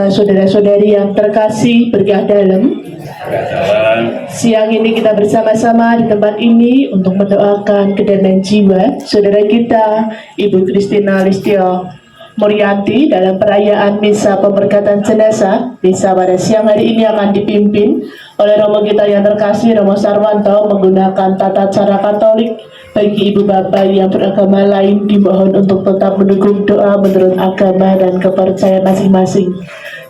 saudara-saudari yang terkasih berkah dalam, siang ini kita bersama-sama di tempat ini untuk mendoakan kedamaian jiwa saudara kita Ibu Christina Listio Murianti dalam perayaan misa pemberkatan jenazah. Misa pada siang hari ini akan dipimpin oleh Romo kita yang terkasih Romo Sarwanto menggunakan tata cara Katolik. Bagi ibu bapak yang beragama lain dimohon untuk tetap mendukung doa menurut agama dan kepercayaan masing-masing.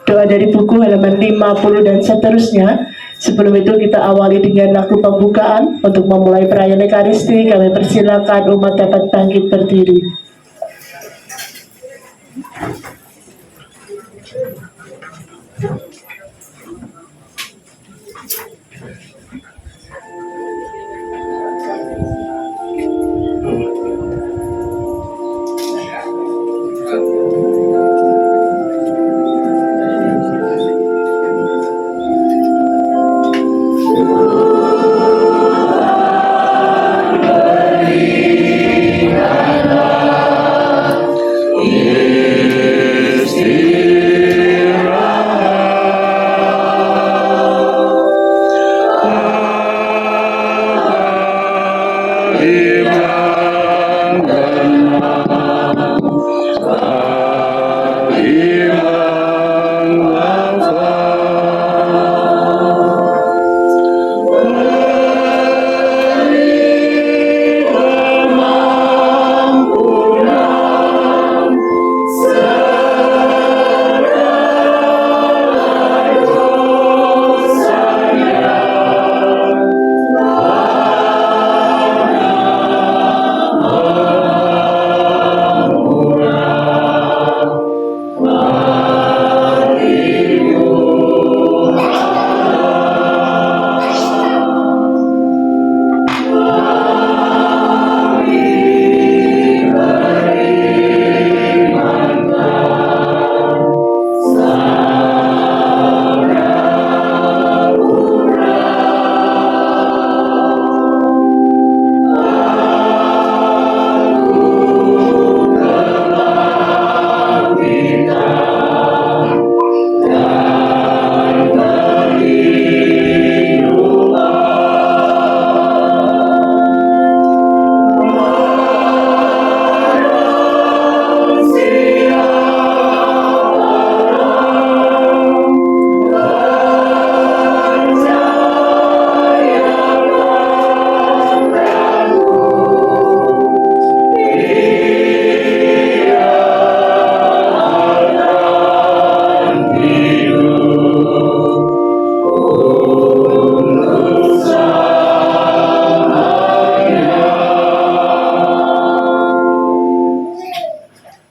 Doa dari buku halaman 50 dan seterusnya. Sebelum itu kita awali dengan lagu pembukaan. Untuk memulai perayaan Ekaristi, kami persilakan umat dapat bangkit berdiri.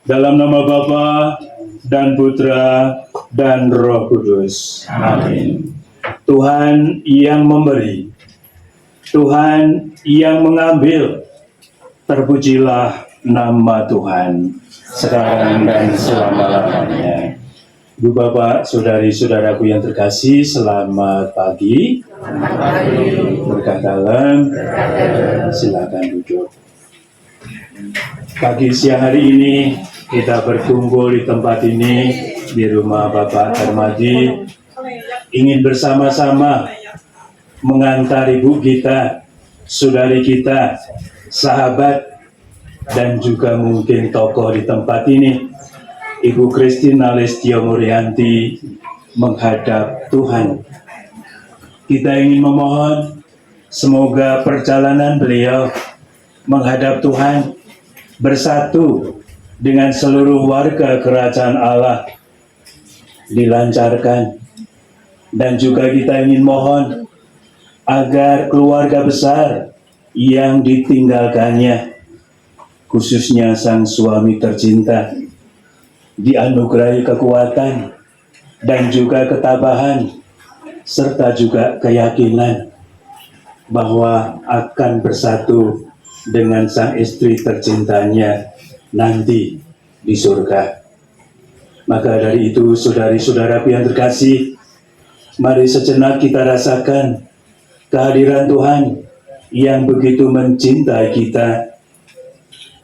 Dalam nama Bapa dan Putra dan Roh Kudus. Amin. Tuhan yang memberi, Tuhan yang mengambil, terpujilah nama Tuhan sekarang dan selama-lamanya. Ibu Bapak, saudari-saudaraku yang terkasih, selamat pagi. Berkah dalam, silakan duduk. Pagi siang hari ini kita berkumpul di tempat ini di rumah Bapak Darmadi, ingin bersama-sama mengantar ibu kita, saudari kita, sahabat, dan juga mungkin tokoh di tempat ini, Ibu Christina Listio Murianti, menghadap Tuhan. Kita ingin memohon semoga perjalanan beliau menghadap Tuhan bersatu dengan seluruh warga kerajaan Allah dilancarkan, dan juga kita ingin mohon agar keluarga besar yang ditinggalkannya, khususnya sang suami tercinta, dianugerahi kekuatan dan juga ketabahan serta juga keyakinan bahwa akan bersatu dengan sang istri tercintanya nanti di surga. Maka dari itu, saudari-saudaraku yang terkasih, mari sejenak kita rasakan kehadiran Tuhan yang begitu mencintai kita.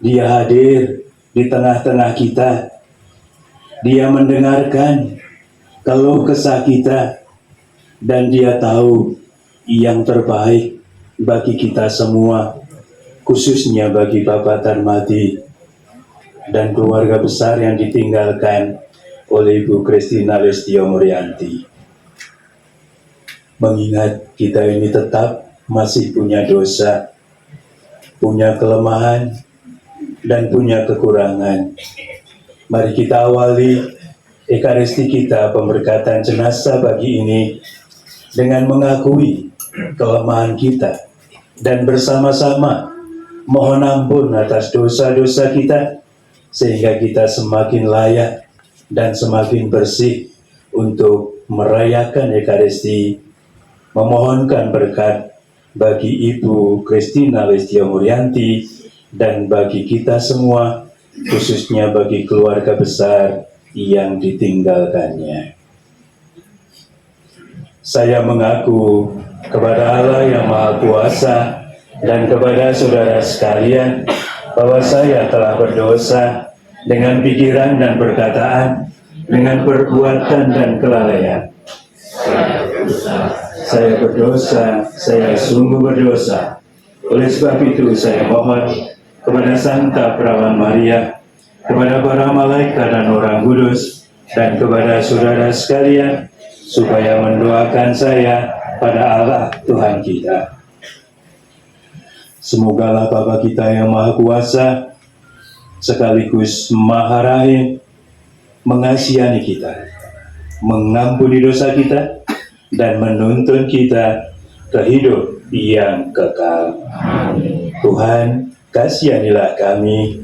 Dia hadir di tengah-tengah kita. Dia mendengarkan keluh kesah kita, dan Dia tahu yang terbaik bagi kita semua, khususnya bagi Bapak Tarmadi dan keluarga besar yang ditinggalkan oleh Ibu Christina Lestio Murianti. Mengingat kita ini tetap masih punya dosa, punya kelemahan, dan punya kekurangan. Mari kita awali Ekaristi kita pemberkatan jenazah pagi ini dengan mengakui kelemahan kita dan bersama-sama mohon ampun atas dosa-dosa kita sehingga kita semakin layak dan semakin bersih untuk merayakan Ekaristi, memohonkan berkat bagi Ibu Christina Lestio Murianti dan bagi kita semua, khususnya bagi keluarga besar yang ditinggalkannya. Saya mengaku kepada Allah yang Maha Kuasa dan kepada saudara sekalian bahwa saya telah berdosa dengan pikiran dan perkataan, dengan perbuatan dan kelalaian. Saya berdosa, saya sungguh berdosa. Oleh sebab itu saya mohon kepada Santa Perawan Maria, kepada para malaikat dan orang kudus, dan kepada saudara sekalian, supaya mendoakan saya pada Allah Tuhan kita. Semogalah Bapa kita yang Maha Kuasa, sekaligus Maha Rahim, mengasihani kita, mengampuni dosa kita, dan menuntun kita ke hidup yang kekal. Tuhan, kasihanilah kami.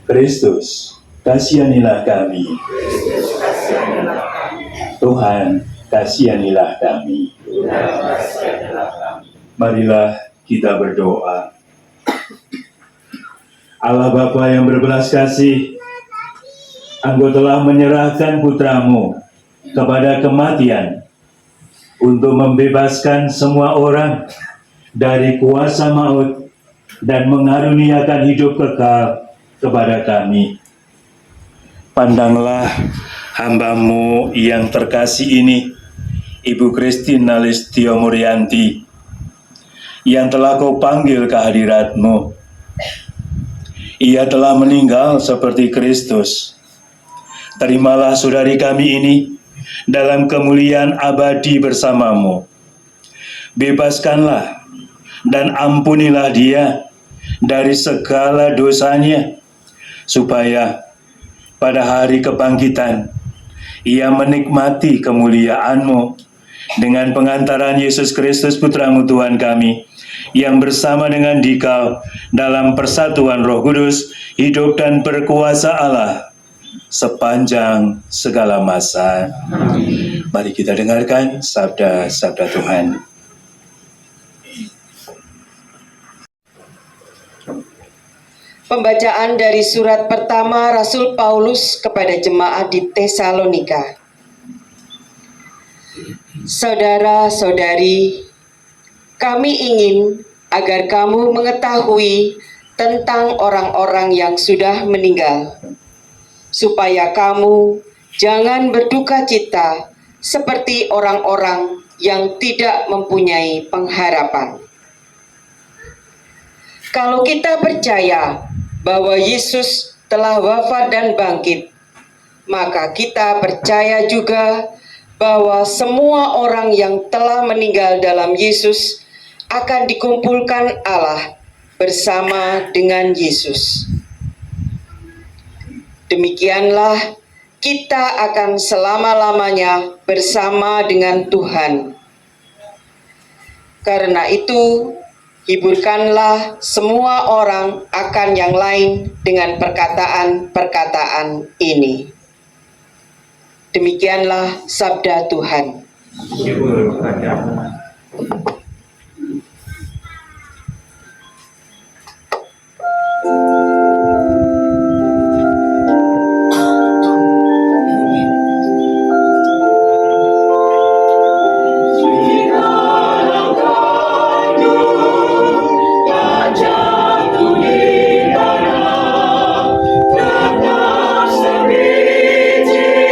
Kristus, kasihanilah kami. Tuhan, kasihanilah kami. Marilah kita berdoa. Allah Bapa yang berbelas kasih, Engkau telah menyerahkan putramu kepada kematian untuk membebaskan semua orang dari kuasa maut dan mengaruniakan hidup kekal kepada kami. Pandanglah hamba-Mu yang terkasih ini, Ibu Christina Lestio Murianti, yang telah Kau panggil ke hadirat-Mu. Ia telah meninggal seperti Kristus. Terimalah saudari kami ini dalam kemuliaan abadi bersama-Mu. Bebaskanlah dan ampunilah dia dari segala dosanya, supaya pada hari kebangkitan ia menikmati kemuliaan-Mu dengan pengantaran Yesus Kristus Putra-Mu Tuhan kami, yang bersama dengan Dikau dalam persatuan Roh Kudus, hidup dan berkuasa Allah sepanjang segala masa. Mari kita dengarkan sabda-sabda Tuhan. Pembacaan dari surat pertama Rasul Paulus kepada jemaat di Tesalonika. Saudara-saudari, kami ingin agar kamu mengetahui tentang orang-orang yang sudah meninggal, supaya kamu jangan berduka cita seperti orang-orang yang tidak mempunyai pengharapan. Kalau kita percaya bahwa Yesus telah wafat dan bangkit, maka kita percaya juga bahwa semua orang yang telah meninggal dalam Yesus akan dikumpulkan Allah bersama dengan Yesus. Demikianlah kita akan selama-lamanya bersama dengan Tuhan. Karena itu, hiburkanlah semua orang akan yang lain dengan perkataan-perkataan ini. Demikianlah sabda Tuhan. Tetap seriti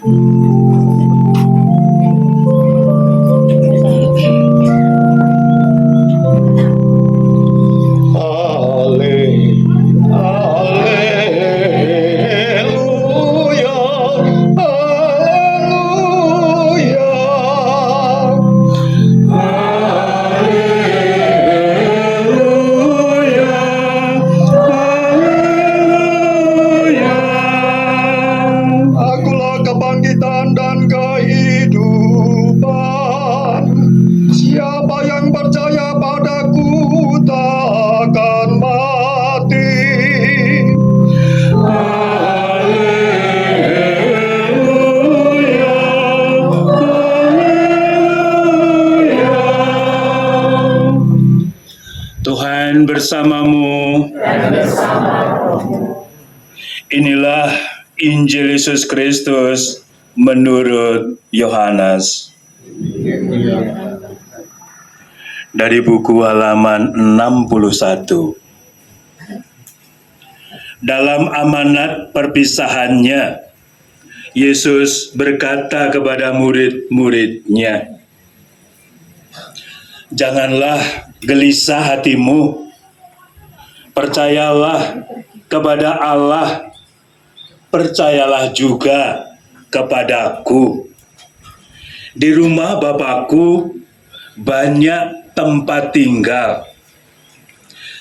Haleluya, akulah kebangkitan dan kehidupan. Siapa yang percaya padaku takkan mati. Tuhan bersamamu. Inilah Injil Yesus Kristus menurut Yohanes. Dari buku halaman 61. Dalam amanat perpisahannya, Yesus berkata kepada murid-muridnya, "Janganlah gelisah hatimu, percayalah kepada Allah, percayalah juga kepadaku. Di rumah Bapakku banyak tempat tinggal.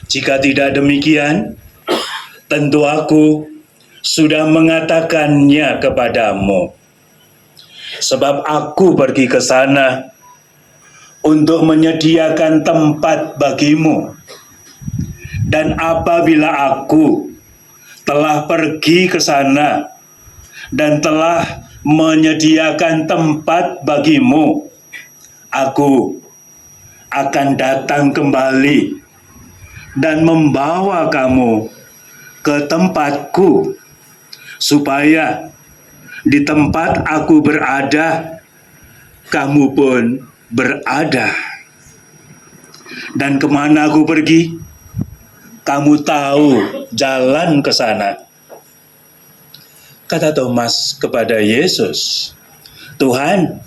Jika tidak demikian, tentu aku sudah mengatakannya kepadamu. Sebab aku pergi ke sana untuk menyediakan tempat bagimu. Dan apabila aku telah pergi ke sana dan telah menyediakan tempat bagimu, aku akan datang kembali dan membawa kamu ke tempatku, supaya di tempat aku berada, kamu pun berada. Dan kemana aku pergi, kamu tahu jalan ke sana." Kata Thomas kepada Yesus, "Tuhan,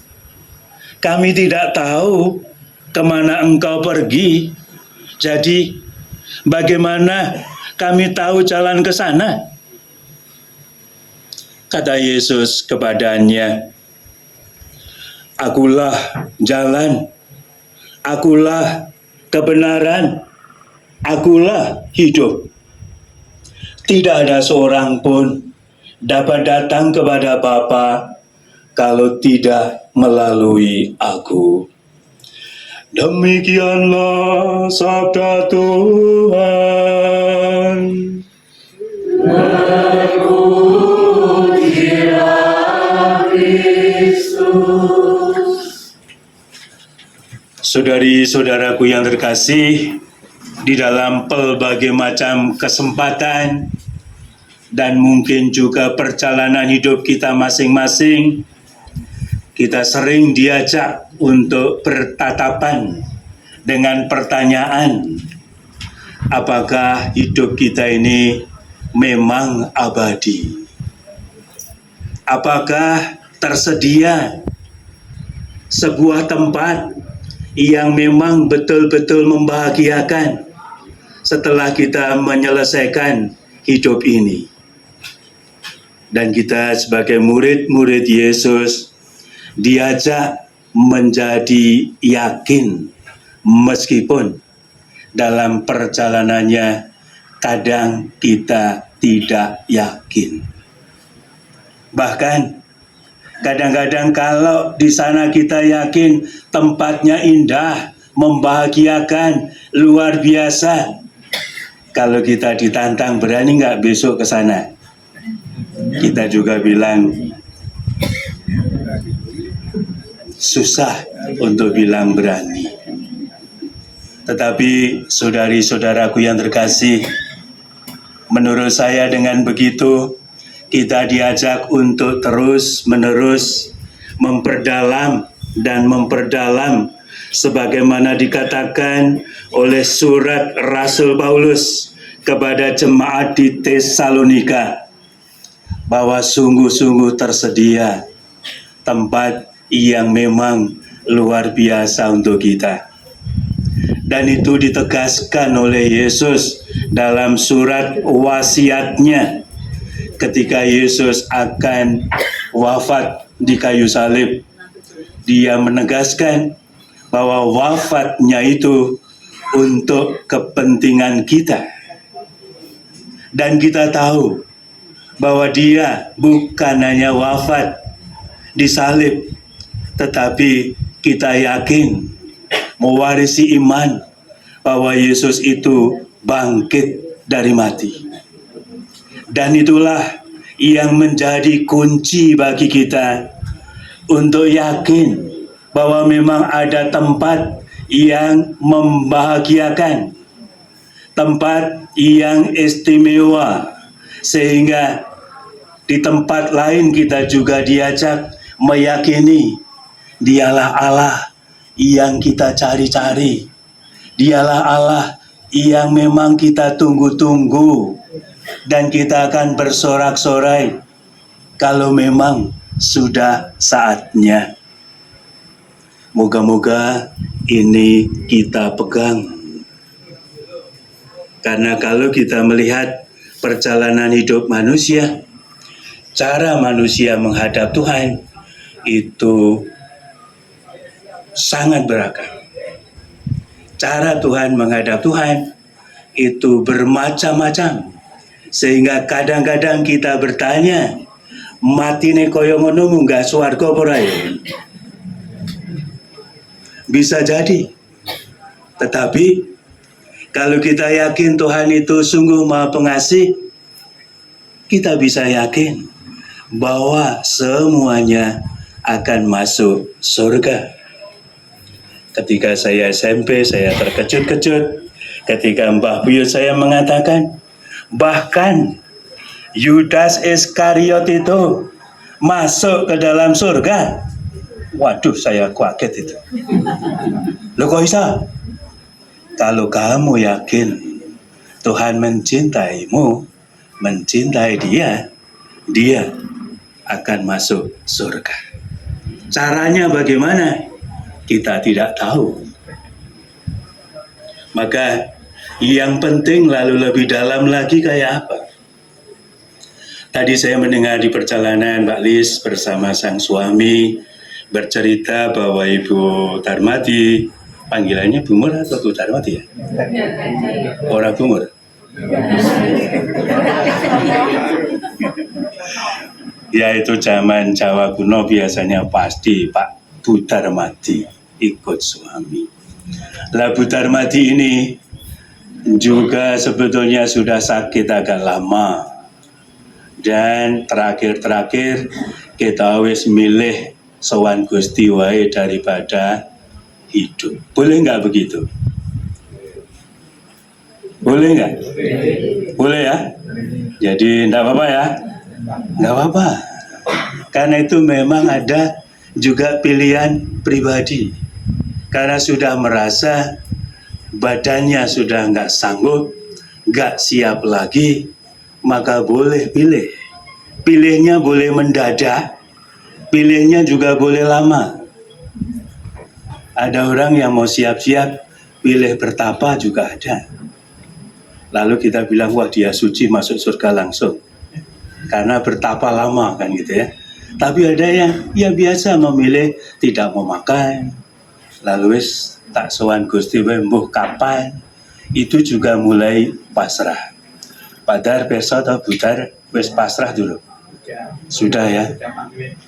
kami tidak tahu kemana Engkau pergi, jadi bagaimana kami tahu jalan ke sana?" Kata Yesus kepadanya, "Akulah jalan, akulah kebenaran, akulah hidup. Tidak ada seorang pun dapat datang kepada Bapa kalau tidak melalui aku." Demikianlah sabda Tuhan. Saudari-saudaraku yang terkasih, di dalam pelbagai macam kesempatan dan mungkin juga perjalanan hidup kita masing-masing, kita sering diajak untuk bertatapan dengan pertanyaan, apakah hidup kita ini memang abadi? Apakah tersedia sebuah tempat yang memang betul-betul membahagiakan setelah kita menyelesaikan hidup ini? Dan kita sebagai murid-murid Yesus diajak menjadi yakin, meskipun dalam perjalanannya kadang kita tidak yakin. Bahkan kadang-kadang kalau di sana kita yakin tempatnya indah, membahagiakan, luar biasa, kalau kita ditantang, "Berani nggak besok ke sana?" Kita juga bilang susah untuk bilang berani. Tetapi saudari-saudaraku yang terkasih, menurut saya dengan begitu kita diajak untuk terus-menerus memperdalam dan memperdalam, sebagaimana dikatakan oleh surat Rasul Paulus kepada jemaat di Tesalonika, bahwa sungguh-sungguh tersedia tempat yang memang luar biasa untuk kita. Dan itu ditegaskan oleh Yesus dalam surat wasiatnya ketika Yesus akan wafat di kayu salib. Dia menegaskan bahwa wafatnya itu untuk kepentingan kita. Dan kita tahu bahwa dia bukan hanya wafat di salib, tetapi kita yakin mewarisi iman bahwa Yesus itu bangkit dari mati. Dan itulah yang menjadi kunci bagi kita untuk yakin bahwa memang ada tempat yang membahagiakan, tempat yang istimewa, sehingga di tempat lain kita juga diajak meyakini dialah Allah yang kita cari-cari, dialah Allah yang memang kita tunggu-tunggu, dan kita akan bersorak-sorai kalau memang sudah saatnya. Moga-moga ini kita pegang. Karena kalau kita melihat perjalanan hidup manusia, cara manusia menghadap Tuhan itu sangat beragam. Cara Tuhan menghadap Tuhan itu bermacam-macam. Sehingga kadang-kadang kita bertanya, matine koyo ngono munggah swarga apa ora ya? Bisa jadi. Tetapi kalau kita yakin Tuhan itu sungguh Maha Pengasih, kita bisa yakin bahwa semuanya akan masuk surga. Ketika saya SMP, saya terkejut-kejut ketika Mbah Buyut saya mengatakan, bahkan Yudas Iskariot itu masuk ke dalam surga. Waduh, saya kaget itu. Loh kok bisa? Kalau kamu yakin Tuhan mencintaimu, mencintai dia, dia akan masuk surga. Caranya bagaimana? Kita tidak tahu. Maka yang penting lalu lebih dalam lagi kayak apa? Tadi saya mendengar di perjalanan Mbak Lis bersama sang suami bercerita bahwa Ibu Darmati, panggilannya Bumur atau Bu Darmati ya? Orang Bumur. Ya itu zaman Jawa kuno biasanya pasti Pak Bu Darmati ikut suami. Lah Bu Darmati ini juga sebetulnya sudah sakit agak lama. Dan terakhir kita wis milih sowan Gusti wae daripada hidup. Boleh nggak begitu? Boleh nggak? Boleh ya? Jadi enggak apa-apa ya? Enggak apa-apa. Karena itu memang ada juga pilihan pribadi. Karena sudah merasa badannya sudah nggak sanggup, nggak siap lagi, maka boleh pilih. Pilihnya boleh mendadak, pilihnya juga boleh lama. Ada orang yang mau siap-siap, pilih bertapa juga ada. Lalu kita bilang, wah dia suci masuk surga langsung. Karena bertapa lama kan gitu ya. Tapi ada yang ya biasa memilih tidak mau makan. Lalu wis tak sowan Gusti mbuh kapan. Itu juga mulai pasrah. Padahal besok atau budar wis pasrah dulu. Sudah ya.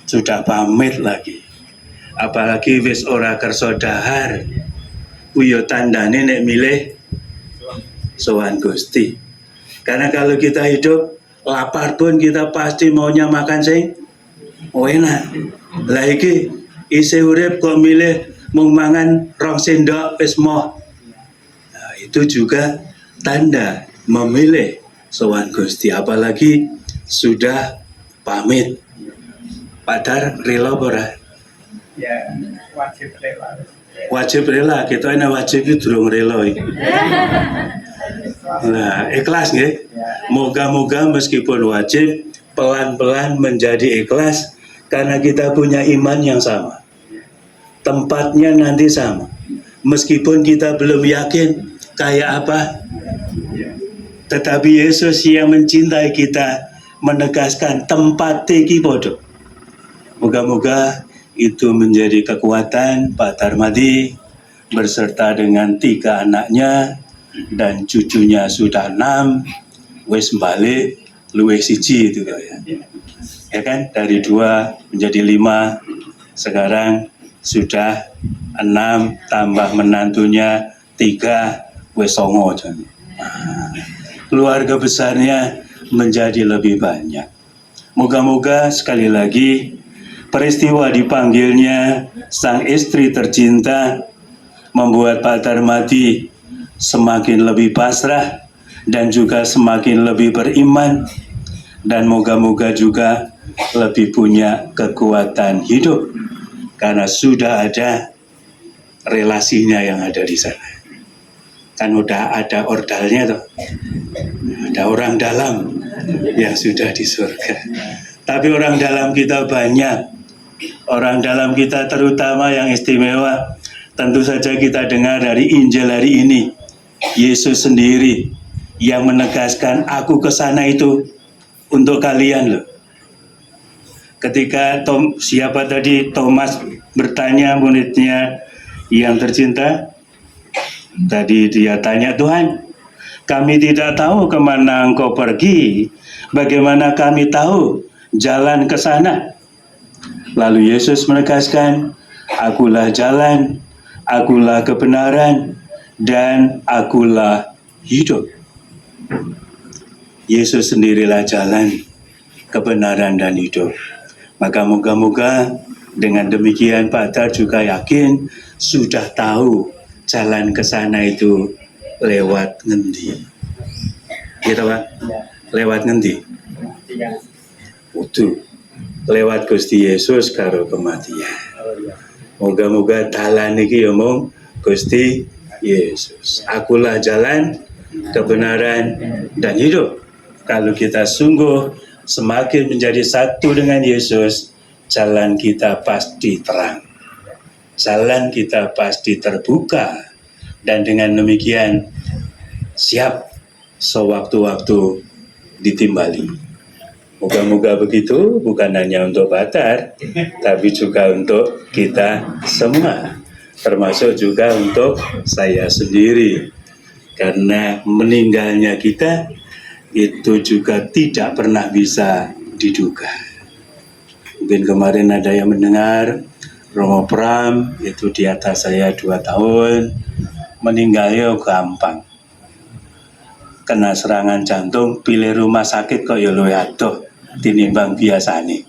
Sudah pamit lagi. Apalagi wis ora kersa dahar. Kuyo tandane nek milih sowan Gusti. Karena kalau kita hidup lapar pun kita pasti maunya makan sing enak. Lah iki isih urip kok milih mung mangan 2 sendok wis moh. Nah, itu juga tanda memilih sowan Gusti, apalagi sudah pamit. Padahal rela ora? Ya, wajib rela. Wajib rela, kita ana wajib itu durung rela iki. Nah, ikhlas nggih. Moga-moga meskipun wajib pelan-pelan menjadi ikhlas Karena kita punya iman yang sama. Tempatnya nanti sama. Meskipun kita belum yakin kayak apa, tetapi Yesus yang mencintai kita menegaskan tempat iki podo. Moga-moga itu menjadi kekuatan Pak Darmadi berserta dengan 3 anaknya dan cucunya sudah 6, wis balik luwih siji itu ya kan, dari 2 menjadi 5, sekarang sudah 6 tambah menantunya 3, wis 9. Keluarga besarnya menjadi lebih banyak. Moga-moga sekali lagi peristiwa dipanggilnya sang istri tercinta membuat Pak Darmadi semakin lebih pasrah dan juga semakin lebih beriman, dan moga-moga juga lebih punya kekuatan hidup karena sudah ada relasinya yang ada di sana. Kan udah ada ordalnya tuh, ada orang dalam yang sudah di surga. Tapi orang dalam kita banyak, orang dalam kita terutama yang istimewa. Tentu saja kita dengar dari Injil hari ini, Yesus sendiri yang menegaskan, aku ke sana itu untuk kalian loh. Ketika siapa tadi, Thomas bertanya muridnya yang tercinta, tadi dia tanya, Tuhan, kami tidak tahu kemana engkau pergi, bagaimana kami tahu jalan ke sana? Lalu Yesus menegaskan, akulah jalan, akulah kebenaran, dan akulah hidup. Yesus sendirilah jalan, kebenaran, dan hidup. Maka moga-moga dengan demikian Pak Dar juga yakin sudah tahu jalan ke sana itu lewat ngendi. Gitu Pak? Lewat ngendi? Itu lewat Gusti Yesus karo kematian. Moga-moga dalan iki ya mung Gusti Yesus. Akulah jalan, kebenaran, dan hidup. Kalau kita sungguh semakin menjadi satu dengan Yesus, jalan kita pasti terang. Jalan kita pasti terbuka. Dan dengan demikian siap sewaktu-waktu ditimbali. Moga-moga begitu, bukan hanya untuk Batar, tapi juga untuk kita semua, termasuk juga untuk saya sendiri. Karena meninggalnya kita itu juga tidak pernah bisa diduga. Mungkin kemarin ada yang mendengar Romo Pram itu di atas saya 2 tahun, meninggalnya gampang. Kena serangan jantung, pilih rumah sakit kok ya luwih adoh tinimbang biasane.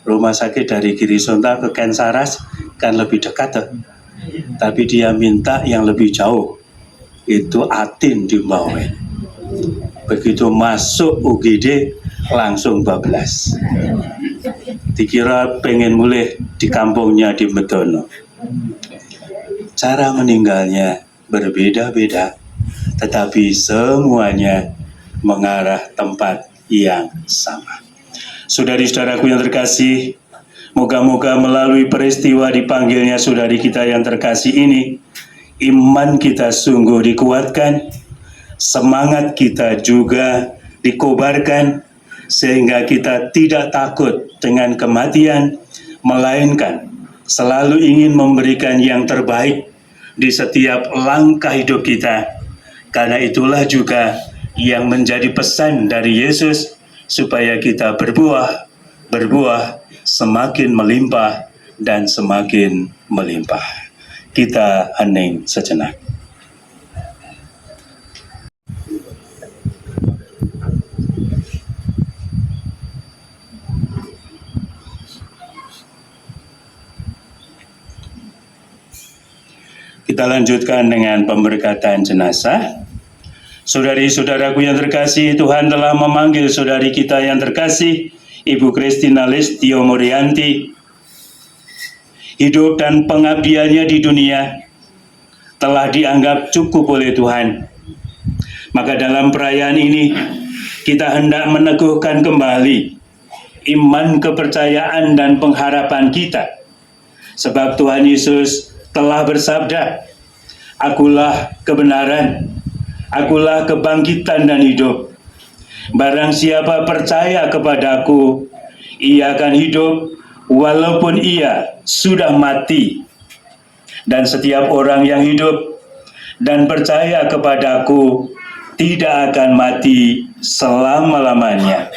Rumah sakit dari Girisonta ke Kensaras kan lebih dekat tuh. Tapi dia minta yang lebih jauh, itu Atin di Mbawen. Begitu masuk UGD langsung bablas. Dikira pengen mulai di kampungnya di Medono. Cara meninggalnya berbeda-beda, tetapi semuanya mengarah tempat yang sama. Saudari-saudaraku yang terkasih, moga-moga melalui peristiwa dipanggilnya saudari kita yang terkasih ini, iman kita sungguh dikuatkan, semangat kita juga dikobarkan, sehingga kita tidak takut dengan kematian, melainkan selalu ingin memberikan yang terbaik di setiap langkah hidup kita. Karena itulah juga yang menjadi pesan dari Yesus, supaya kita berbuah semakin melimpah dan semakin melimpah. Kita hening sejenak. Kita lanjutkan dengan pemberkatan jenazah. Saudari-saudaraku yang terkasih, Tuhan telah memanggil saudari kita yang terkasih, Ibu Christina Lestio Morianti. Hidup dan pengabdiannya di dunia telah dianggap cukup oleh Tuhan. Maka dalam perayaan ini, kita hendak meneguhkan kembali iman, kepercayaan, dan pengharapan kita. Sebab Tuhan Yesus telah bersabda, "Akulah kebenaran, akulah kebangkitan dan hidup. Barang siapa percaya kepadaku, ia akan hidup walaupun ia sudah mati. Dan setiap orang yang hidup dan percaya kepadaku tidak akan mati selama-lamanya."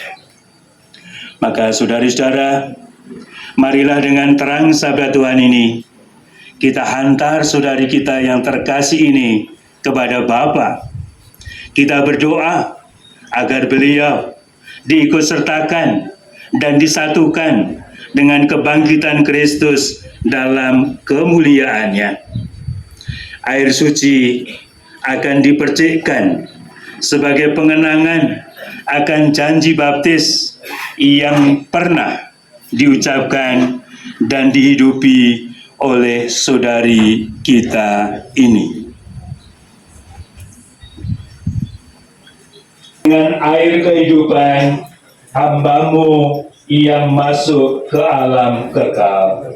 Maka saudara-saudara, marilah dengan terang sabda Tuhan ini, kita hantar saudari kita yang terkasih ini kepada Bapa. Kita berdoa agar beliau diikutsertakan dan disatukan dengan kebangkitan Kristus dalam kemuliaannya. Air suci akan dipercikkan sebagai pengenangan akan janji baptis yang pernah diucapkan dan dihidupi oleh saudari kita ini. Dengan air kehidupan, hamba-Mu yang masuk ke alam kekal.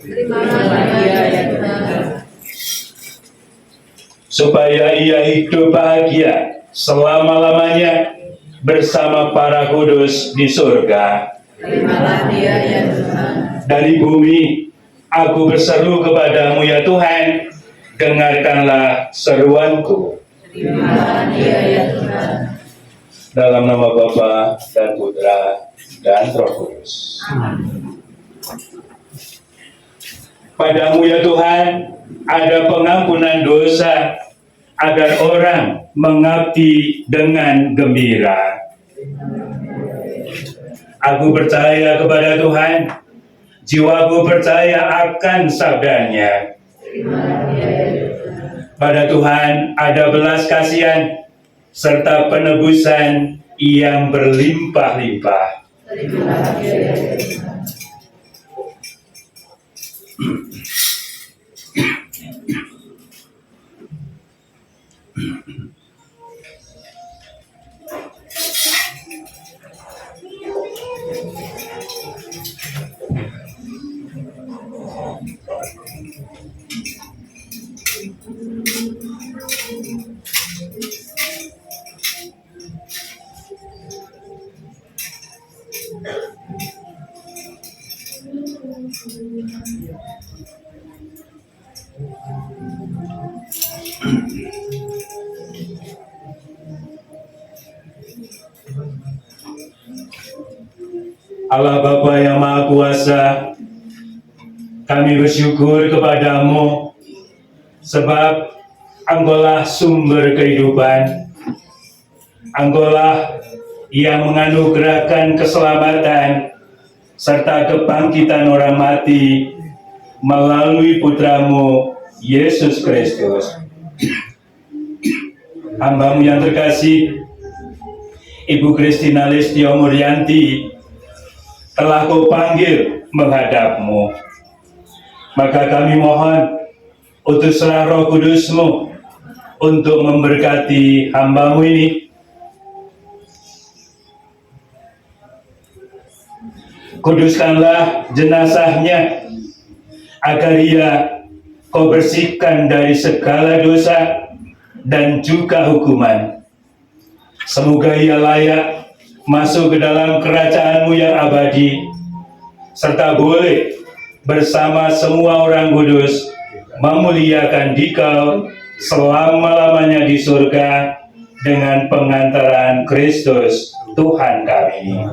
Supaya ia hidup bahagia selama-lamanya bersama para kudus di surga. Terimalah dia ya Tuhan. Dari bumi, aku berseru kepadamu ya Tuhan, dengarkanlah seruanku. Terimalah dia ya Tuhan. Dalam nama Bapa dan Putra dan Roh Kudus. Padamu ya Tuhan, ada pengampunan dosa, agar orang mengabdi dengan gembira. Aku percaya kepada Tuhan, jiwaku percaya akan sabdanya. Pada Tuhan ada belas kasihan, serta penebusan yang berlimpah-limpah. Allah Bapa yang Maha Kuasa, kami bersyukur kepadamu sebab Engkaulah sumber kehidupan, Engkaulah yang menganugerahkan keselamatan serta kebangkitan orang mati melalui Putramu Yesus Kristus. Hamba-Mu yang terkasih, Ibu Christina Listio Murianti, telah Kau panggil menghadap-Mu. Maka kami mohon, utuslah Roh Kudus-Mu untuk memberkati hamba-Mu ini. Kuduskanlah jenazahnya, agar ia Kau bersihkan dari segala dosa dan juga hukuman. Semoga ia layak masuk ke dalam kerajaan-Mu yang abadi, serta boleh bersama semua orang kudus memuliakan Dikau selama-lamanya di surga dengan pengantaran Kristus Tuhan kami.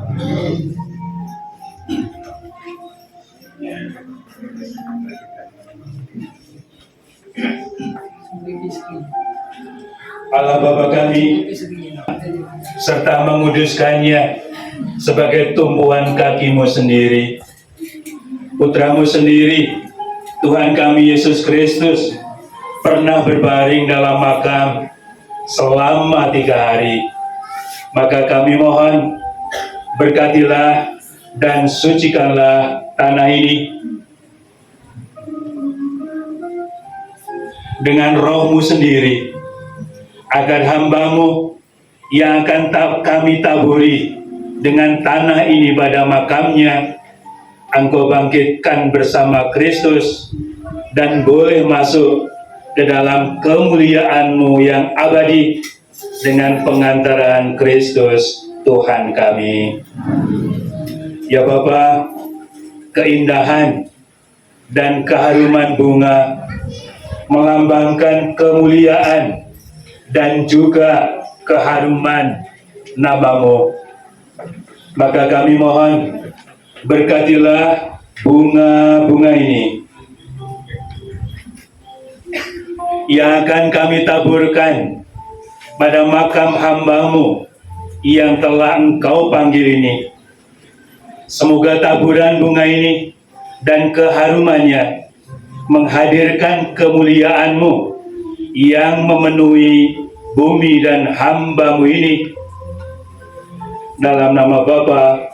Allah Bapa kami, serta menguduskannya sebagai tumpuan kaki-Mu sendiri, Putra-Mu sendiri, Tuhan kami Yesus Kristus, pernah berbaring dalam makam selama 3 hari. Maka kami mohon, berkatilah dan sucikanlah tanah ini dengan Roh-Mu sendiri, agar hamba-Mu yang akan kami taburi dengan tanah ini pada makamnya, Engkau bangkitkan bersama Kristus dan boleh masuk ke dalam kemuliaan-Mu yang abadi dengan pengantaran Kristus Tuhan kami. Ya Bapa, keindahan dan keharuman bunga melambangkan kemuliaan dan juga keharuman nama-Mu. Maka kami mohon, berkatilah bunga-bunga ini yang akan kami taburkan pada makam hamba-Mu yang telah Engkau panggil ini. Semoga taburan bunga ini dan keharumannya menghadirkan kemuliaan-Mu yang memenuhi bumi dan hamba-Mu ini. Dalam nama Bapa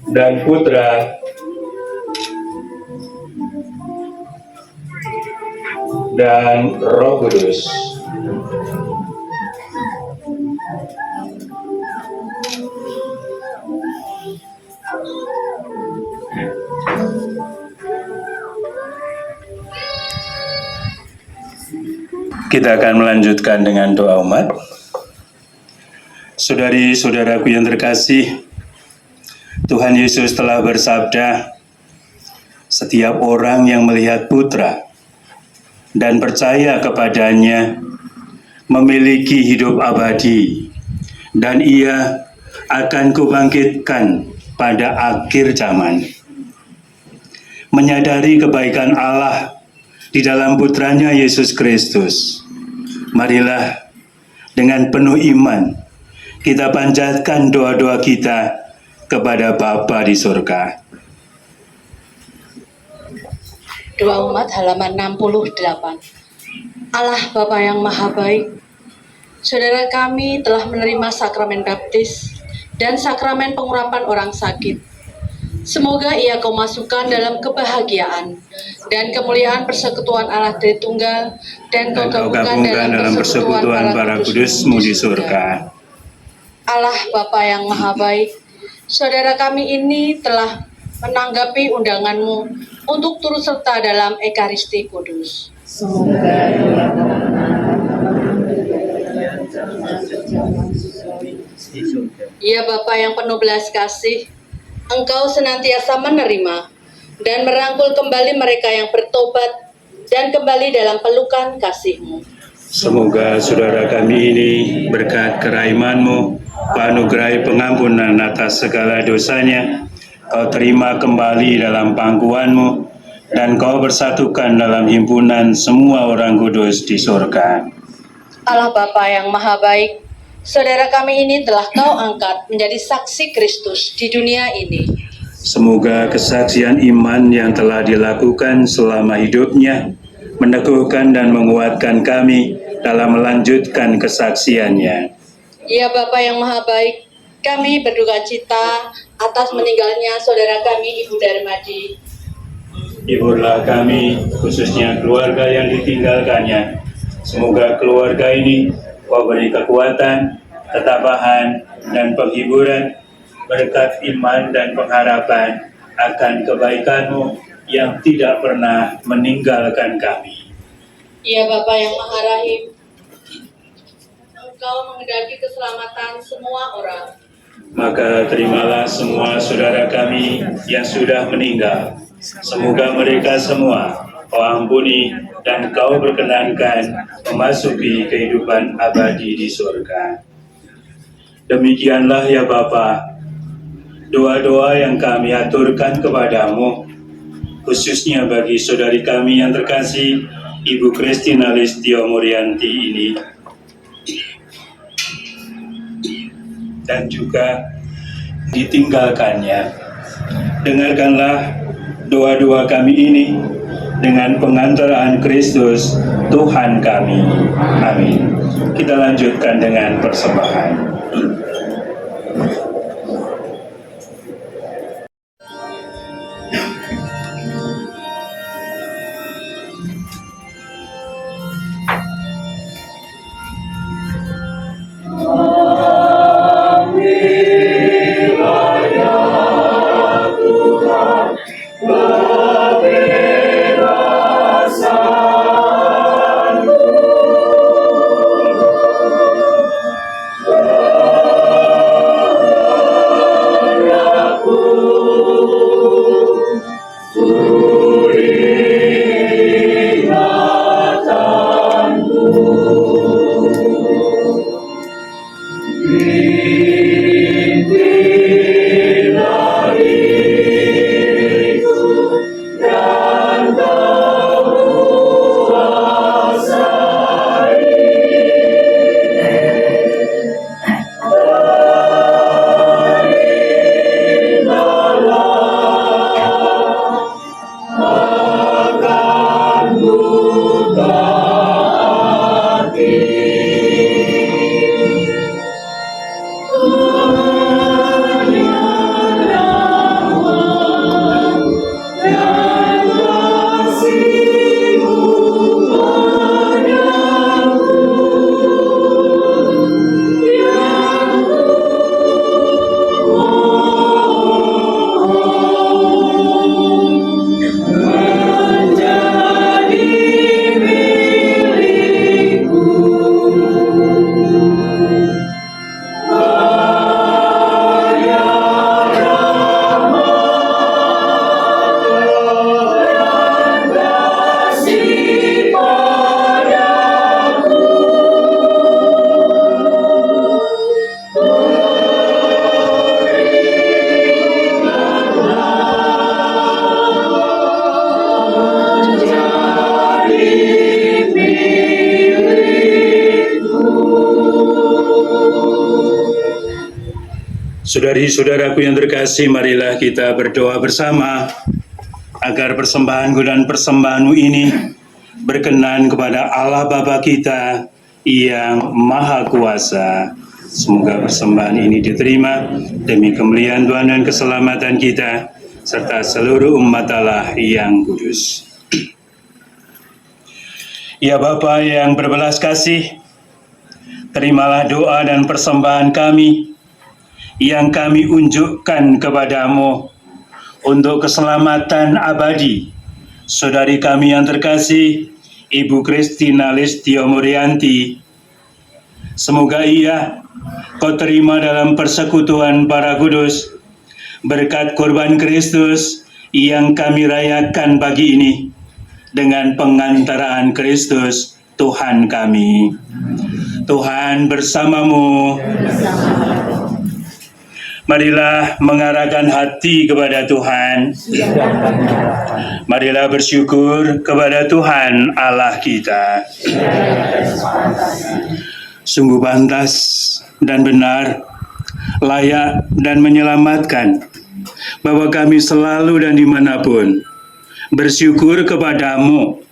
dan Putra dan Roh Kudus. Kita akan melanjutkan dengan doa umat. Saudari-saudaraku yang terkasih, Tuhan Yesus telah bersabda, setiap orang yang melihat Putra dan percaya kepadanya memiliki hidup abadi, dan Ia akan kubangkitkan pada akhir zaman. Menyadari kebaikan Allah di dalam Putranya Yesus Kristus, marilah dengan penuh iman kita panjatkan doa-doa kita kepada Bapa di surga. Doa umat halaman 68. Allah Bapa yang Maha Baik, saudara kami telah menerima sakramen baptis dan sakramen pengurapan orang sakit. Semoga ia Kau masukkan dalam kebahagiaan dan kemuliaan persekutuan Allah Tritunggal, dan Kau gabungkan dalam persekutuan para kudus-Mu di surga. Allah Bapa yang Maha Baik, saudara kami ini telah menanggapi undangan-Mu untuk turut serta dalam Ekaristi Kudus. Ya Bapa yang penuh belas kasih, Engkau senantiasa menerima dan merangkul kembali mereka yang bertobat dan kembali dalam pelukan kasih-Mu. Semoga saudara kami ini berkat kerahman-Mu, anugerahi pengampunan atas segala dosanya, Kau terima kembali dalam pangkuan-Mu, dan Kau bersatukan dalam himpunan semua orang kudus di surga. Allah Bapa yang Maha Baik, saudara kami ini telah Kau angkat menjadi saksi Kristus di dunia ini. Semoga kesaksian iman yang telah dilakukan selama hidupnya meneguhkan dan menguatkan kami dalam melanjutkan kesaksiannya. Ya Bapa yang Maha Baik, kami berduka cita atas meninggalnya saudara kami Ibu Darmadi. Hiburlah kami, khususnya keluarga yang ditinggalkannya. Semoga keluarga ini Kau beri kekuatan, ketabahan, dan penghiburan berkat iman dan pengharapan akan kebaikan-Mu yang tidak pernah meninggalkan kami. Ya Bapa yang Maha Rahim, Engkau menghendaki keselamatan semua orang. Maka terimalah semua saudara kami yang sudah meninggal. Semoga mereka semua Kau ampuni dan Kau berkenankan memasuki kehidupan abadi di surga. Demikianlah ya Bapa, doa-doa yang kami aturkan kepadamu, khususnya bagi saudari kami yang terkasih, Ibu Christina Listio Murianti ini, dan juga ditinggalkannya. Dengarkanlah doa-doa kami ini dengan pengantaraan Kristus Tuhan kami. Amin. Kita lanjutkan dengan persembahan. Saudari-saudaraku yang terkasih, marilah kita berdoa bersama agar persembahanku dan persembahanmu ini berkenan kepada Allah Bapa kita yang Maha Kuasa. Semoga persembahan ini diterima demi kemuliaan Tuhan dan keselamatan kita, serta seluruh umat Allah yang kudus. Ya Bapa yang berbelas kasih, terimalah doa dan persembahan kami yang kami unjukkan kepadamu untuk keselamatan abadi saudari kami yang terkasih, Ibu Christina Listio Murianti. Semoga ia kau terima dalam persekutuan para kudus berkat korban Kristus yang kami rayakan pagi ini dengan pengantaraan Kristus Tuhan kami. Tuhan bersamamu. Marilah mengarahkan hati kepada Tuhan. Marilah bersyukur kepada Tuhan Allah kita. Sungguh pantas dan benar, layak dan menyelamatkan, bahwa kami selalu dan dimanapun bersyukur kepadamu,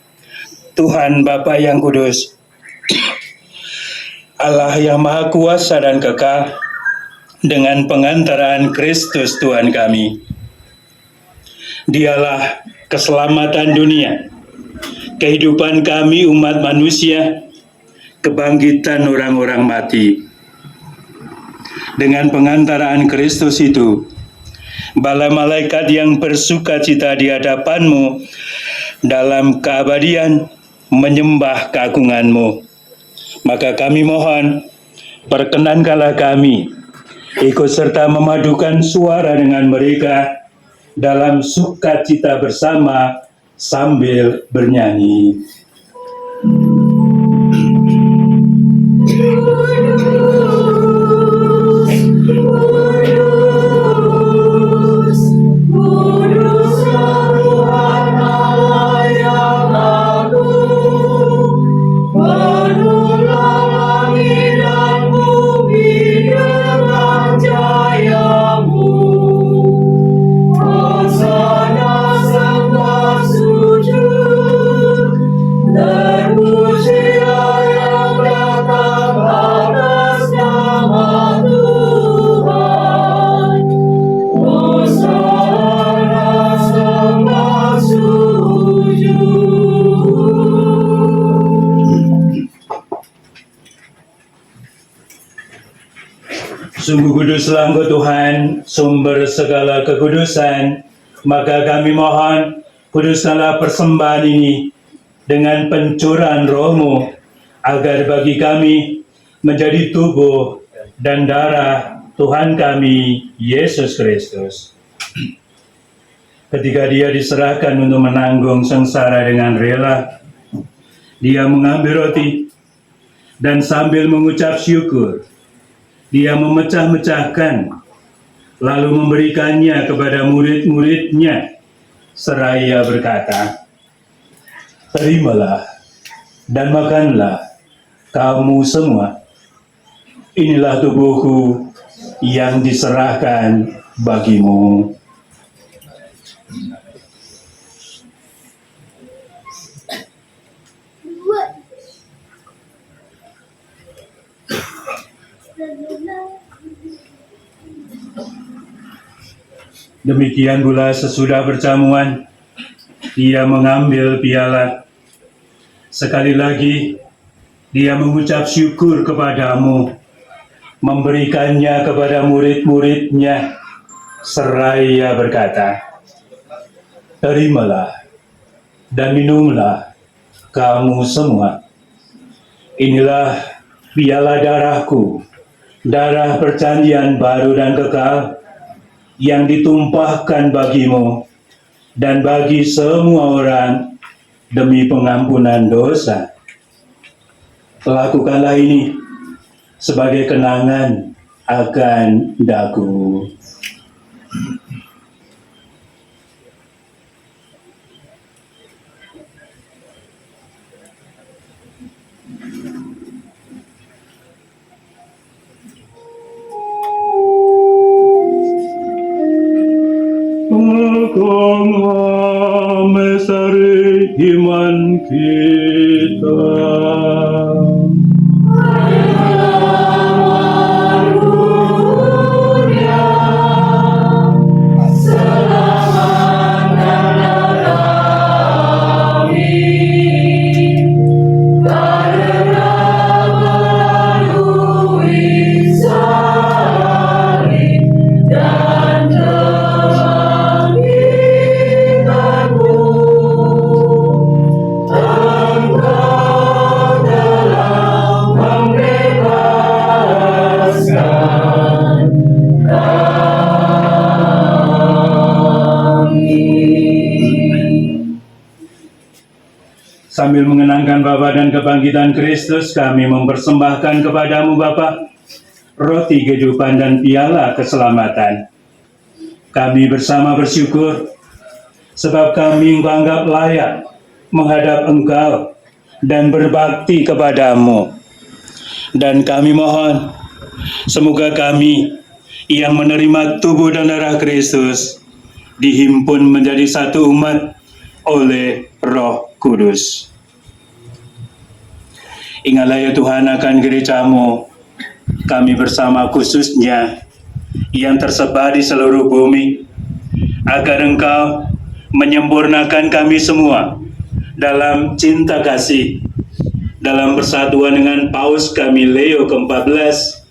Tuhan Bapa yang kudus, Allah yang Maha Kuasa dan kekal, dengan pengantaraan Kristus Tuhan kami. Dialah keselamatan dunia, kehidupan kami umat manusia, kebangkitan orang-orang mati. Dengan pengantaraan Kristus itu, bala malaikat yang bersuka cita di hadapanmu dalam keabadian menyembah keagunganmu. Maka kami mohon, perkenankanlah kami ikut serta memadukan suara dengan mereka dalam sukacita bersama sambil bernyanyi. Sungguh kuduslah Engkau Tuhan, sumber segala kekudusan. Maka kami mohon, kuduskanlah persembahan ini dengan pencurahan Roh-Mu, agar bagi kami menjadi tubuh dan darah Tuhan kami, Yesus Kristus. Ketika Dia diserahkan untuk menanggung sengsara dengan rela, Dia mengambil roti dan sambil mengucap syukur, Dia memecah-mecahkan, lalu memberikannya kepada murid-muridnya, seraya berkata, "Terimalah dan makanlah kamu semua. Inilah tubuhku yang diserahkan bagimu." Demikian pula sesudah perjamuan, dia mengambil piala. Sekali lagi, dia mengucap syukur kepadamu, memberikannya kepada murid-muridnya, seraya berkata, "Terimalah dan minumlah kamu semua. Inilah piala darahku, darah perjanjian baru dan kekal, yang ditumpahkan bagimu dan bagi semua orang demi pengampunan dosa. Lakukanlah ini sebagai kenangan akan daku." Agama mesari iman kita. Sambil mengenangkan Bapa dan kebangkitan Kristus, kami mempersembahkan kepadamu Bapa, roti kehidupan dan piala keselamatan. Kami bersama bersyukur, sebab kami Engkau anggap layak menghadap Engkau dan berbakti kepadamu. Dan kami mohon, semoga kami yang menerima tubuh dan darah Kristus dihimpun menjadi satu umat oleh Roh Kudus. Ingatlah ya Tuhan akan gereja-Mu, kami bersama khususnya yang tersebar di seluruh bumi, agar Engkau menyempurnakan kami semua dalam cinta kasih, dalam persatuan dengan Paus kami Leo ke-14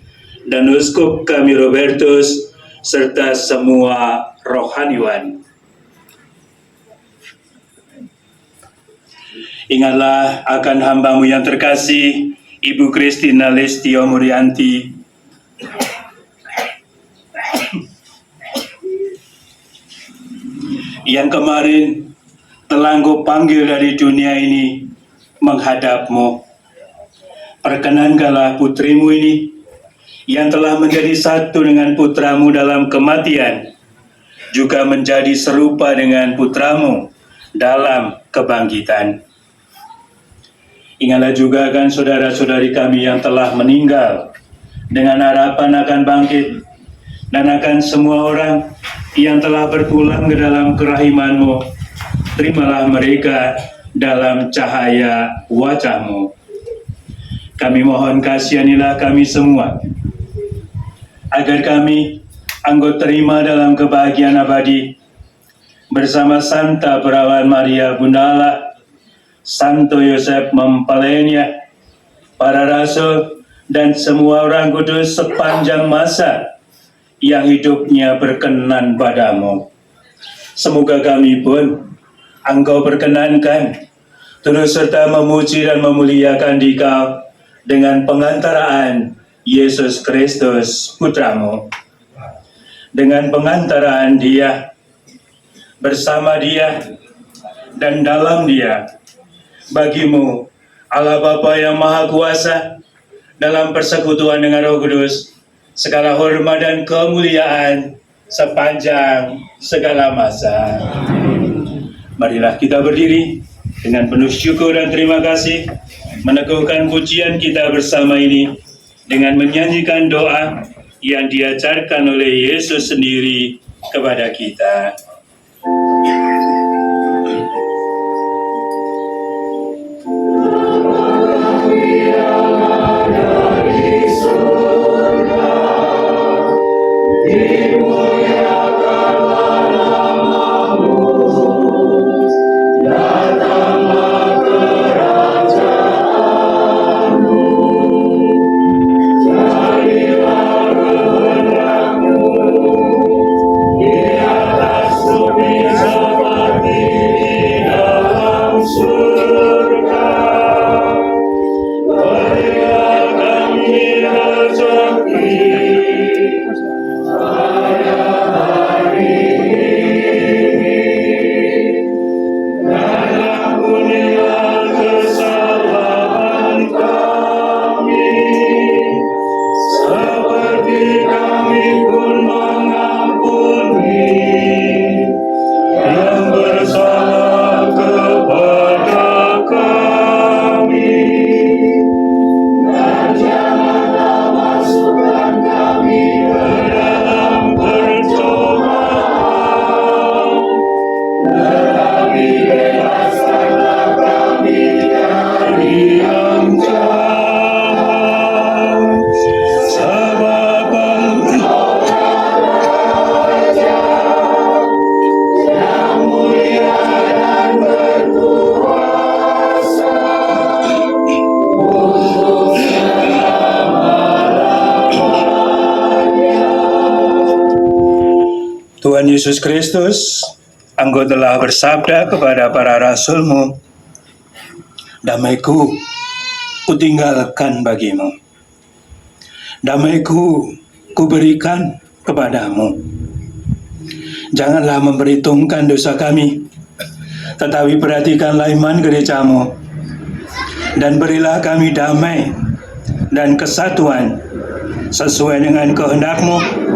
dan Uskup kami Robertus, serta semua rohaniwan. Ingatlah akan hamba-Mu yang terkasih, Ibu Christina Lestio Murianti, yang kemarin telah Engkau panggil dari dunia ini menghadap-Mu. Perkenankanlah putrimu ini yang telah menjadi satu dengan putramu dalam kematian, juga menjadi serupa dengan putramu dalam kebangkitan. Ingatlah juga akan saudara-saudari kami yang telah meninggal dengan harapan akan bangkit, dan akan semua orang yang telah berpulang ke dalam kerahiman-Mu. Terimalah mereka dalam cahaya wajah-Mu. Kami mohon kasihanilah kami semua, agar kami Engkau terima dalam kebahagiaan abadi bersama Santa Perawan Maria Bunda Allah, Santo Yosef Mempelainya, para rasul, dan semua orang kudus sepanjang masa yang hidupnya berkenan padamu. Semoga kami pun Engkau perkenankan turut serta memuji dan memuliakan Dikau dengan pengantaraan Yesus Kristus Putramu. Dengan pengantaraan Dia, bersama Dia, dan dalam Dia, bagimu Allah Bapa yang Maha Kuasa, dalam persekutuan dengan Roh Kudus, segala hormat dan kemuliaan sepanjang segala masa. Marilah kita berdiri dengan penuh syukur dan terima kasih, meneguhkan pujian kita bersama ini dengan menyanyikan doa yang diajarkan oleh Yesus sendiri kepada kita. Tuhan Yesus Kristus, Engkau telah bersabda kepada para rasul-Mu, damai-Ku kutinggalkan bagimu, damai-Ku kuberikan kepadamu. Janganlah memperhitungkan dosa kami, tetapi perhatikanlah iman gereja-Mu, dan berilah kami damai dan kesatuan sesuai dengan kehendak-Mu,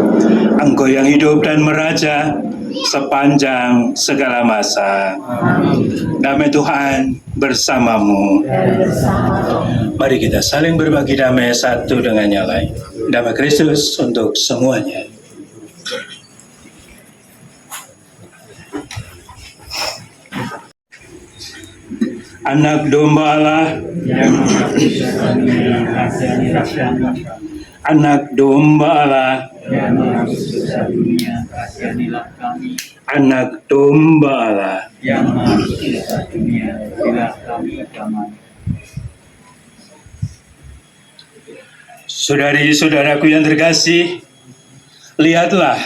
Engkau yang hidup dan meraja sepanjang segala masa. Damai Tuhan bersamamu. Mari kita saling berbagi damai satu dengan yang lain. Damai Kristus untuk semuanya. Anak domba Allah, anak domba Allah, anak domba Allah. Saudari-saudaraku yang terkasih, lihatlah,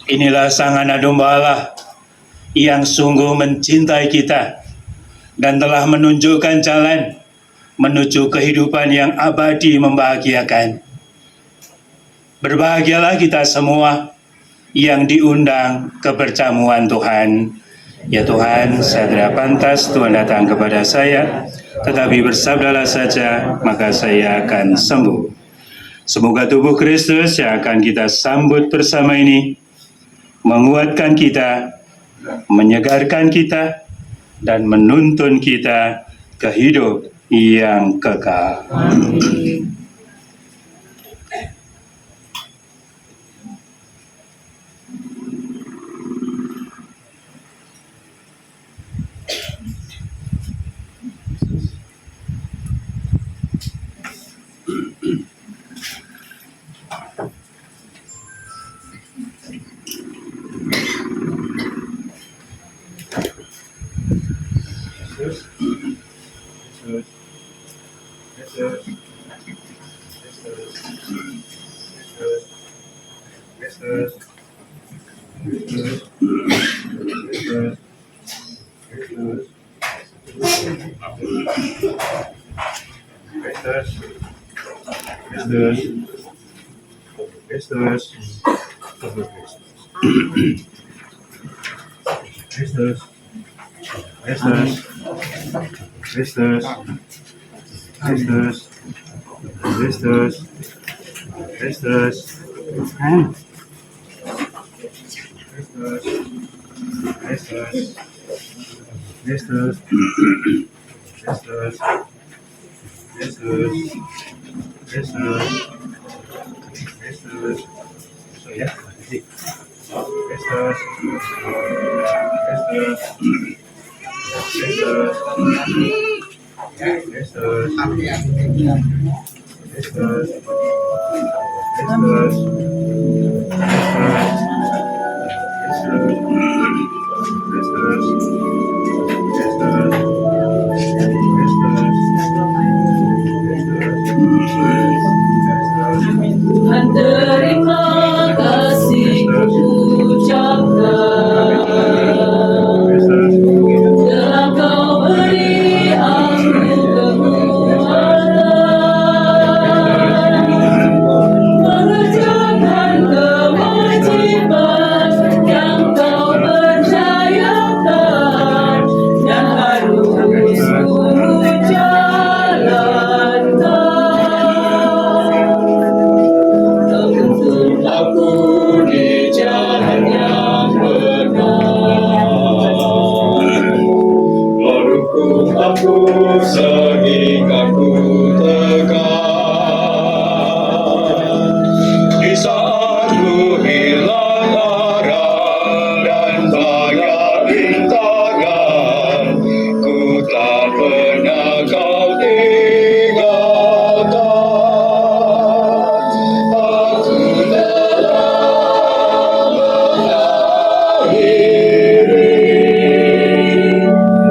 inilah sang anak domba Allah yang sungguh mencintai kita dan telah menunjukkan jalan menuju kehidupan yang abadi membahagiakan. Berbahagialah kita semua yang diundang ke perjamuan Tuhan. Ya Tuhan, saya tidak pantas Tuhan datang kepada saya, tetapi bersabdalah saja, maka saya akan sembuh. Semoga tubuh Kristus yang akan kita sambut bersama ini menguatkan kita, menyegarkan kita, dan menuntun kita ke hidup yang kekal. Kristus. Kristus. Kristus. Kristus. Kristus. Kristus. Kristus. So ya, makasih. Kristus. Kristus. Kristus. Kristus. Kristus. Kristus. Tuhan terima kasih ucapkan telah kau beri aku kekuatan mengerjakan kewajiban yang kau percayakan dan harus ku jalankan. Tuntun aku di jalan yang benar, Dukung aku sehingga ku tegak. Di saat ku hilang arah dan banyak rintangan, ku tak pernah kau tinggalkan. Aku telah mengakhiri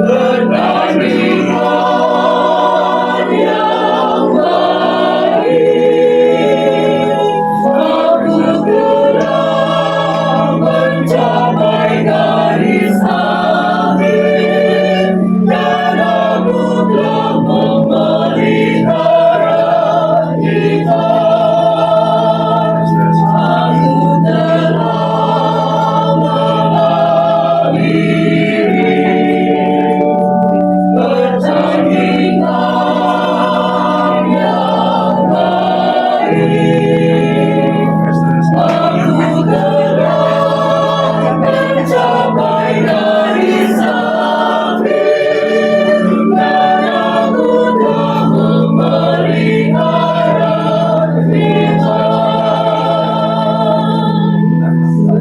pertandingan yang baik. Aku telah mencapai garis akhir dan aku telah memelihara kita. Aku telah mengakhiri pertandingan yang baik. Aku telah mencapai garis akhir dan aku telah memelihara kita.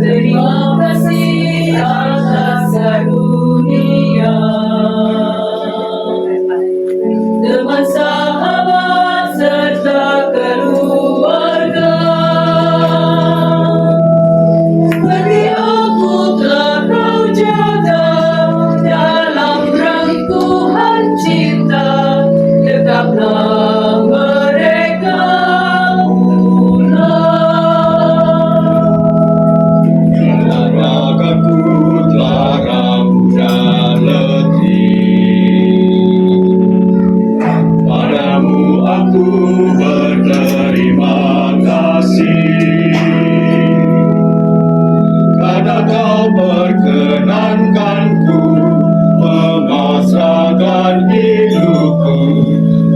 Terima kasih atas karunia, teman sahabat serta keluarga. Seperti aku telah kau jaga dalam rangkuman cinta, tetaplah mereka pulang. Ragaku telah rapuh dan letih, padamu aku berterima kasih, karena kau perkenankanku memasrahkan hidupku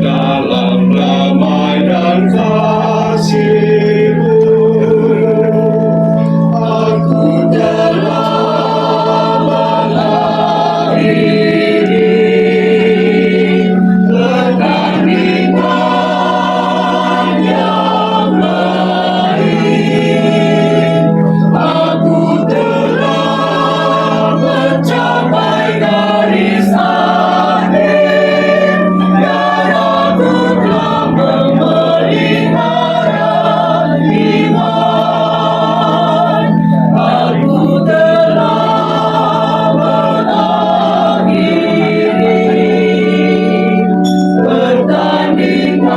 dalam damai dan kasih-Mu. Aku telah mengakhiri pertandingan yang baik. Aku telah mencapai garis akhir dan aku telah memelihara iman. Aku telah mengakhiri pertandingan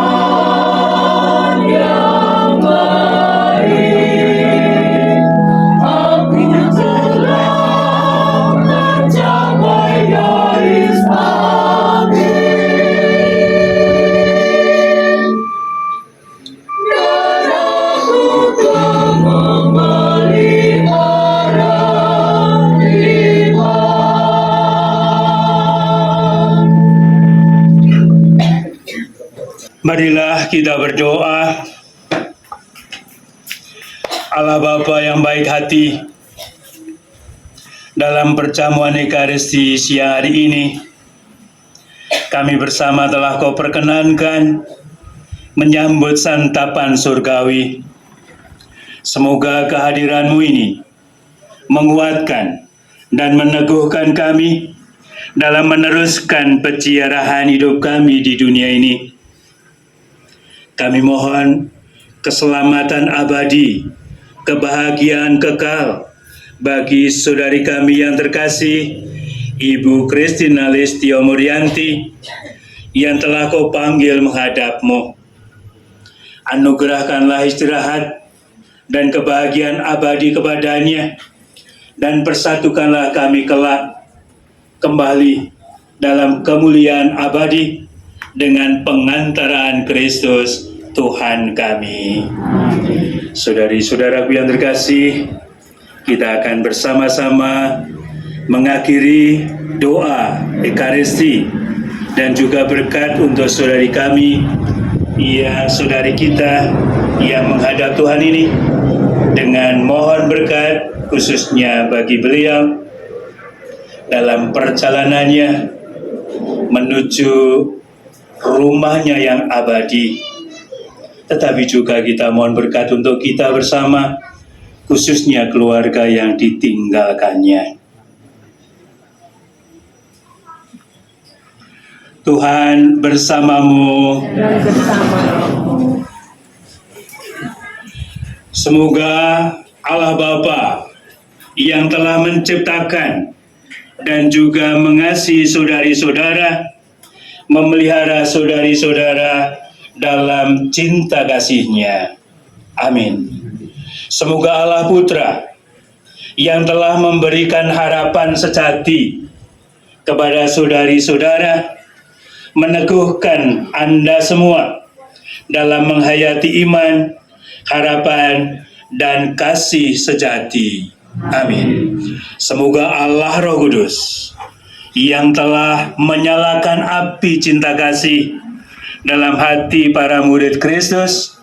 yang baik. Aku telah mencapai garis akhir dan aku telah memelihara iman. Marilah kita berdoa. Allah Bapa yang baik hati, dalam perjamuan Ekaristi siang hari ini, kami bersama telah Kau perkenankan menyambut santapan surgawi. Semoga kehadiran-Mu ini menguatkan dan meneguhkan kami dalam meneruskan peziarahan hidup kami di dunia ini. Kami mohon keselamatan abadi, kebahagiaan kekal bagi saudari kami yang terkasih, Ibu Christina Listio Morianti, yang telah Kau panggil menghadap-Mu. Anugerahkanlah istirahat dan kebahagiaan abadi kepadanya, dan persatukanlah kami kelak kembali dalam kemuliaan abadi dengan pengantaraan Kristus Tuhan kami. Saudari-saudaraku yang terkasih, kita akan bersama-sama mengakhiri doa Ekaristi dan juga berkat untuk saudari kami, saudari kita yang menghadap Tuhan ini, dengan mohon berkat khususnya bagi beliau dalam perjalanannya menuju rumahnya yang abadi. Tetapi juga kita mohon berkat untuk kita bersama, khususnya keluarga yang ditinggalkannya. Tuhan bersamamu. Semoga Allah Bapa yang telah menciptakan dan juga mengasihi saudari-saudara, memelihara saudari-saudara dalam cinta kasih-Nya. Amin. Semoga Allah Putra yang telah memberikan harapan sejati kepada saudari-saudara, meneguhkan Anda semua dalam menghayati iman, harapan, dan kasih sejati. Amin. Semoga Allah Roh Kudus yang telah menyalakan api cinta kasih dalam hati para murid Kristus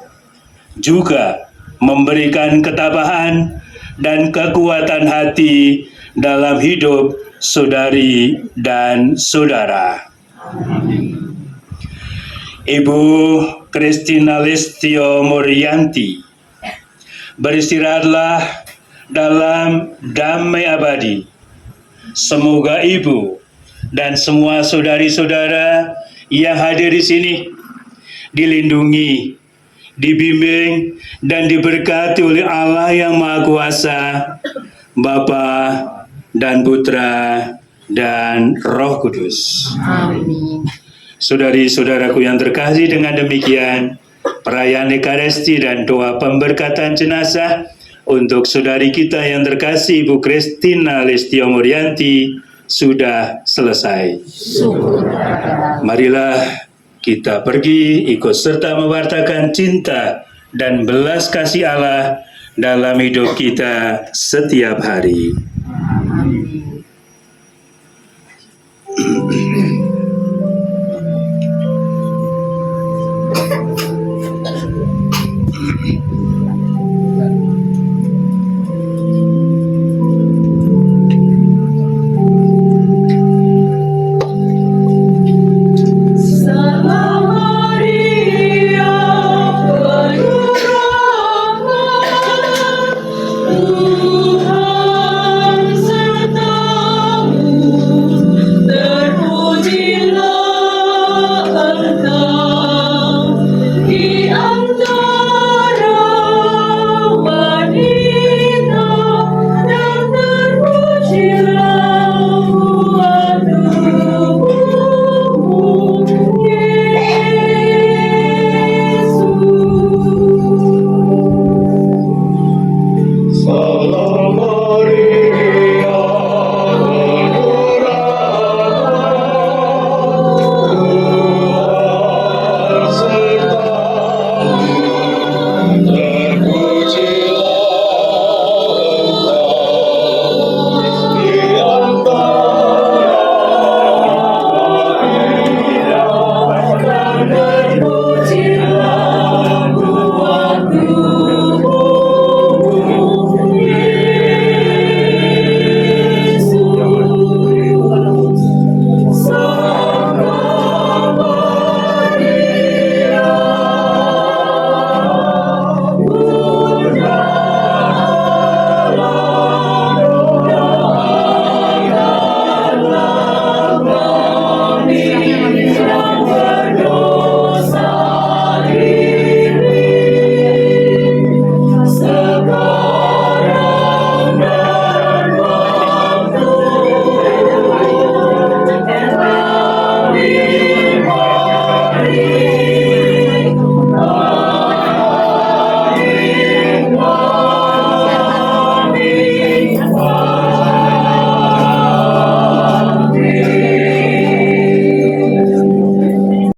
juga memberikan ketabahan dan kekuatan hati dalam hidup saudari dan saudara. Ibu Christina Listio Morianti, beristirahatlah dalam damai abadi. Semoga Ibu dan semua saudari-saudara yang hadir di sini dilindungi, dibimbing, dan diberkati oleh Allah yang Maha Kuasa, Bapa dan Putra dan Roh Kudus. Amin. Saudari-saudaraku yang terkasih, dengan demikian perayaan Ekaristi dan doa pemberkatan jenazah untuk saudari kita yang terkasih Ibu Christina Listio Morianti sudah selesai. Marilah kita pergi ikut serta mewartakan cinta dan belas kasih Allah dalam hidup kita setiap hari.